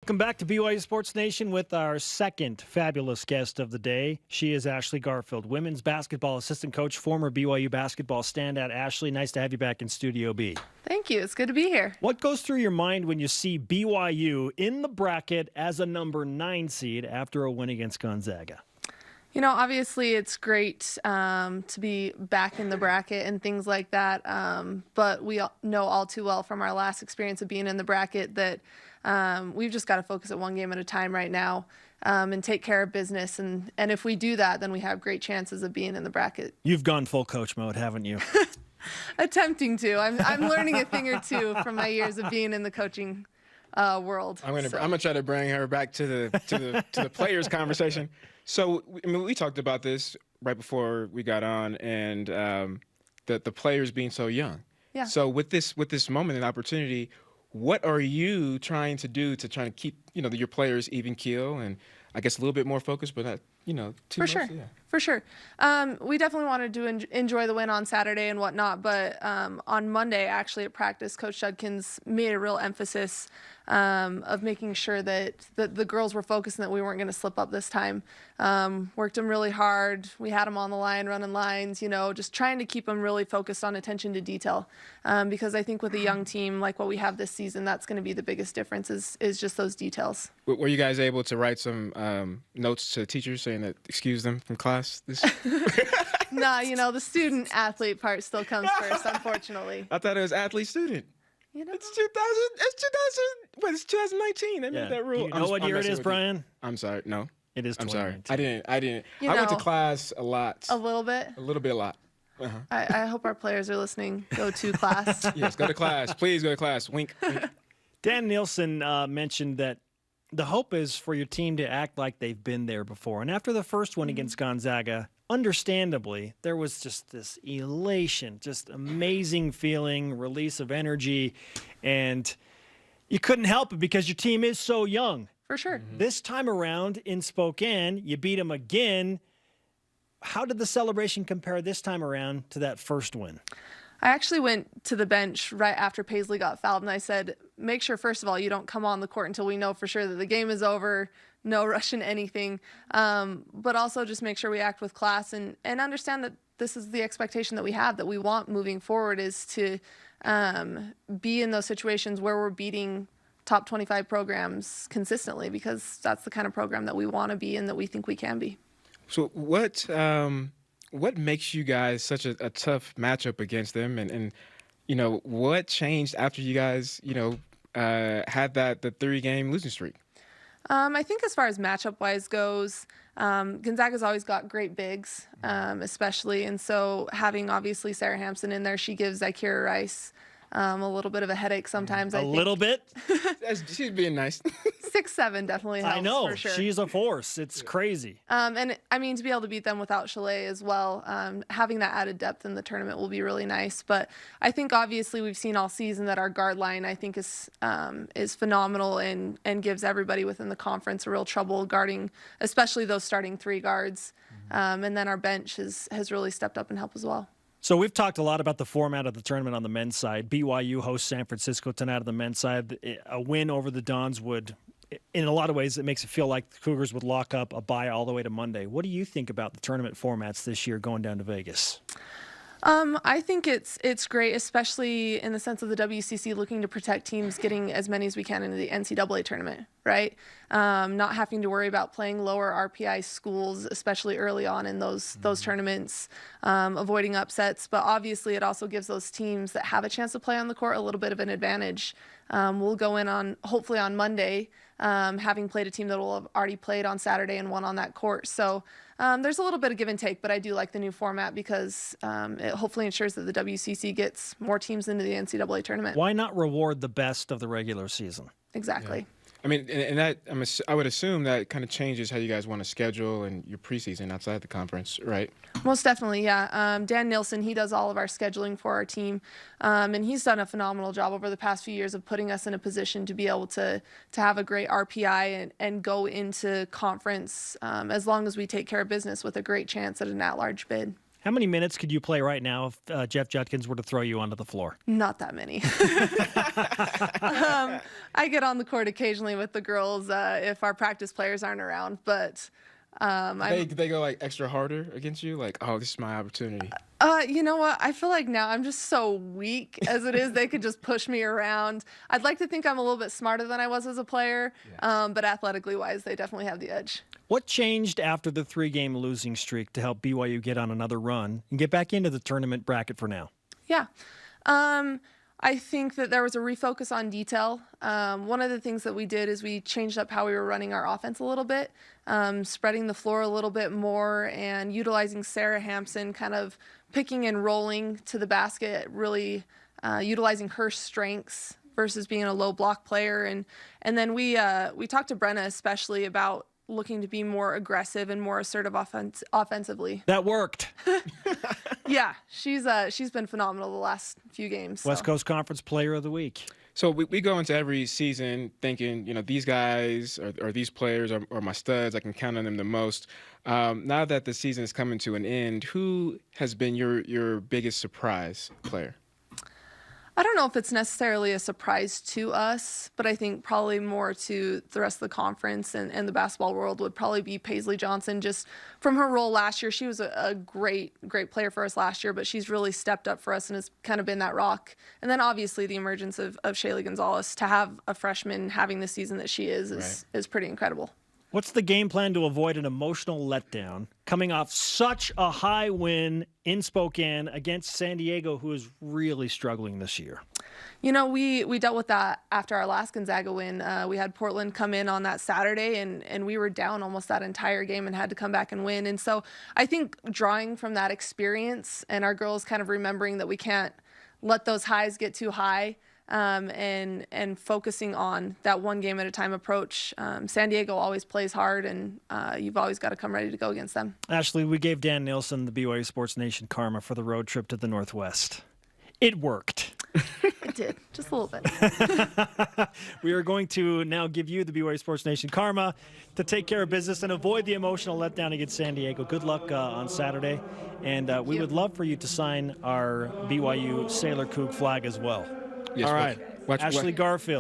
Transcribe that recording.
Welcome back to BYU Sports Nation with our second fabulous guest of the day. She is Ashley Garfield, women's basketball assistant coach, former BYU basketball standout. Ashley, nice to have you back in Studio B. Thank you. It's good to be here. What goes through your mind when you see BYU in the bracket as a number 9 seed after a win against Gonzaga? You know, obviously it's great to be back in the bracket and things like that, but we know all too well from our last experience of being in the bracket that we've just got to focus at one game at a time right now and take care of business. And if we do that, then we have great chances of being in the bracket. You've gone full coach mode, haven't you? Attempting to. I'm learning a thing or two from my years of being in the coaching world. I'm gonna try to bring her back to the players conversation. So I mean, we talked about this right before we got on, and the players being so young. Yeah. So with this moment and opportunity, what are you trying to do to try to keep your players even keel and I guess a little bit more focused, but not too much? Sure. Yeah. For sure. We definitely wanted to enjoy the win on Saturday and whatnot, but on Monday, actually at practice, Coach Judkins made a real emphasis of making sure that the girls were focused and that we weren't going to slip up this time. Worked them really hard. We had them on the line, running lines, just trying to keep them really focused on attention to detail. Because I think with a young team like what we have this season, that's going to be the biggest difference is just those details. Were you guys able to write some notes to teachers saying that excuse them from class? No, the student athlete part still comes first, unfortunately. I thought it was athlete student. It's 2019. They made that rule. Do you know what year it is, Brian? I'm sorry. No. It is 2019. I'm sorry. I didn't. I went to class a lot. A little bit? A little bit, a lot. Uh-huh. I hope our players are listening. Go to class. Yes, go to class. Please go to class. Wink, wink. Dan Nielsen mentioned that the hope is for your team to act like they've been there before. And after the first one against Gonzaga, understandably, there was just this elation, just amazing feeling, release of energy, and you couldn't help it because your team is so young. For sure. This time around in Spokane, you beat them again. How did the celebration compare this time around to that first win? I actually went to the bench right after Paisley got fouled, and I said, make sure, first of all, you don't come on the court until we know for sure that the game is over, no rushing anything, but also just make sure we act with class and understand that this is the expectation that we have, that we want moving forward, is to be in those situations where we're beating top 25 programs consistently, because that's the kind of program that we want to be and that we think we can be. So what makes you guys such a tough matchup against them? And what changed after you guys, had the 3-game losing streak? I think as far as matchup-wise goes, Gonzaga's always got great bigs, especially. And so having, obviously, Sarah Hampson in there, she gives Zykira Rice a little bit of a headache sometimes, I think. A little bit? She's being nice. 6'7" definitely helps. I know. For sure. She's a force. It's crazy. And I mean, to be able to beat them without Chalet as well, having that added depth in the tournament will be really nice. But I think obviously we've seen all season that our guard line, I think, is phenomenal and gives everybody within the conference a real trouble guarding, especially those starting 3 guards. And then our bench has really stepped up and helped as well. So we've talked a lot about the format of the tournament on the men's side. BYU hosts San Francisco tonight on the men's side. A win over the Dons would, in a lot of ways, it makes it feel like the Cougars would lock up a bye all the way to Monday. What do you think about the tournament formats this year going down to Vegas? I think it's great, especially in the sense of the WCC looking to protect teams getting as many as we can into the NCAA tournament, right? Not having to worry about playing lower RPI schools, especially early on in those tournaments, avoiding upsets. But obviously it also gives those teams that have a chance to play on the court a little bit of an advantage. We'll go in hopefully on Monday, having played a team that will have already played on Saturday and won on that court. So there's a little bit of give and take, but I do like the new format because it hopefully ensures that the WCC gets more teams into the NCAA tournament. Why not reward the best of the regular season? Exactly. Yeah. I mean, and that I would assume that kind of changes how you guys want to schedule and your preseason outside the conference, right? Most definitely, yeah. Dan Nielsen, he does all of our scheduling for our team, and he's done a phenomenal job over the past few years of putting us in a position to be able to have a great RPI and go into conference as long as we take care of business with a great chance at an at-large bid. How many minutes could you play right now if Jeff Judkins were to throw you onto the floor? Not that many. I get on the court occasionally with the girls if our practice players aren't around, but They go like extra harder against you, like, oh, this is my opportunity. you know what? I feel like now I'm just so weak as it is. They could just push me around. I'd like to think I'm a little bit smarter than I was as a player, but athletically wise, they definitely have the edge. What changed after the 3-game losing streak to help BYU get on another run and get back into the tournament bracket for now? Yeah. I think that there was a refocus on detail. One of the things that we did is we changed up how we were running our offense a little bit, spreading the floor a little bit more and utilizing Sarah Hampson, kind of picking and rolling to the basket, really utilizing her strengths versus being a low block player. And then we talked to Brenna especially about looking to be more aggressive and more assertive offensively. That worked. Yeah, she's been phenomenal the last few games. West Coast Conference Player of the Week. So we go into every season thinking, these guys or these players are my studs. I can count on them the most. Now that the season is coming to an end, who has been your biggest surprise player? I don't know if it's necessarily a surprise to us, but I think probably more to the rest of the conference and the basketball world would probably be Paisley Johnson. Just from her role last year, she was a great player for us last year, but she's really stepped up for us and has kind of been that rock. And then obviously the emergence of Shaylee Gonzalez, to have a freshman having the season that she is pretty incredible. What's the game plan to avoid an emotional letdown coming off such a high win in Spokane against San Diego, who is really struggling this year? We dealt with that after our last Gonzaga win. We had Portland come in on that Saturday, and we were down almost that entire game and had to come back and win. And so I think drawing from that experience and our girls kind of remembering that we can't let those highs get too high, and focusing on that one game at a time approach. San Diego always plays hard, and you've always got to come ready to go against them. Ashley, we gave Dan Nielsen the BYU Sports Nation karma for the road trip to the Northwest. It worked. It did, just a little bit. We are going to now give you the BYU Sports Nation karma to take care of business and avoid the emotional letdown against San Diego. Good luck on Saturday, and we would love for you to sign our BYU Sailor Coug flag as well. Yes, all right, Ashley Garfield.